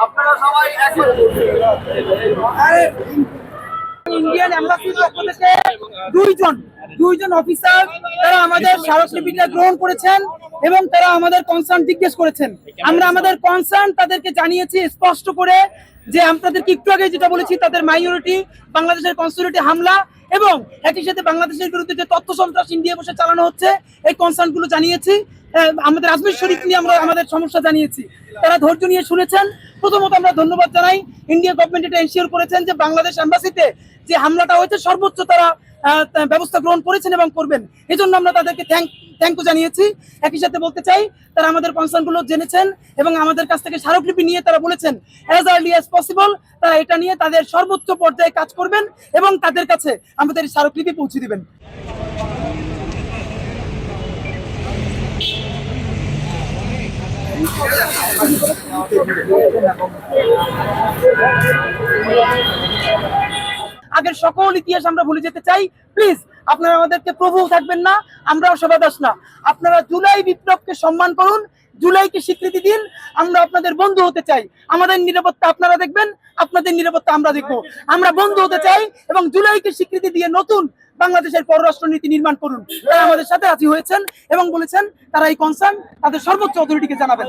আপনারা সবাই ইন্ডিয়ান এম্বাসির পক্ষ থেকে দুইজন অফিসার তারা আমাদের স্মারকলিপিটা গ্রহণ করেছেন এবং তারা আমাদের কনসার্ন জিজ্ঞেস করেছেন। আমরা আমাদের কনসার্ন তাদেরকে জানিয়েছি স্পষ্ট করে যে আপনাদেরকে একটু আগে যেটা বলেছি, তাদের মাইনরিটি বাংলাদেশের কনসুলেটে হামলা এবং একই সাথে বাংলাদেশের বিরুদ্ধে যে তথ্য সন্ত্রাস ইন্ডিয়া বসে চালানো হচ্ছে, এই কনসার্ন গুলো জানিয়েছি। আমাদের আজমির শরীফ নিয়ে আমরা আমাদের সমস্যা জানিয়েছি, তারা ধৈর্য নিয়ে শুনেছেন। প্রথমত আমরা ধন্যবাদ জানাই, ইন্ডিয়া গভর্নমেন্ট এটা এনশিওর করেছেন যে বাংলাদেশ এম্বাসিতে যে হামলাটা হয়েছে সর্বোচ্চ তারা ব্যবস্থা গ্রহণ করেছেন এবং করবেন। এই জন্য আমরা তাদেরকে থ্যাংক ইউ জানিয়েছি। একই সাথে বলতে চাই, তারা আমাদের কনসার্নগুলো জেনেছেন এবং আমাদের কাছ থেকে স্মারকলিপি নিয়ে তারা বলেছেন অ্যাজ আর্লি অ্যাজ পসিবল তারা এটা নিয়ে তাদের সর্বোচ্চ পর্যায়ে কাজ করবেন এবং তাদের কাছে আমাদের স্মারকলিপি পৌঁছে দিবেন। আগের সকল ইতিহাস আমরা ভুলে যেতে চাই। প্লিজ আপনারা আমাদেরকে প্রভু থাকবেন না, আমরাও সেবাদাস না। আপনারা জুলাই বিপ্লবকে সম্মান করুন, জুলাইকে স্বীকৃতি দিন। আমরা আপনাদের বন্ধু হতে চাই। আমাদের নিরাপত্তা আপনারা দেখবেন, আপনাদের নিরাপত্তা আমরা দেখবো। আমরা বন্ধু হতে চাই এবং জুলাইকে স্বীকৃতি দিয়ে নতুন বাংলাদেশের পররাষ্ট্র নীতি নির্মাণ করুন। তারা আমাদের সাথে রাজি হয়েছেন এবং বলেছেন তারা এই কনসার্ন তাদের সর্বোচ্চ অথরিটিকে জানাবেন।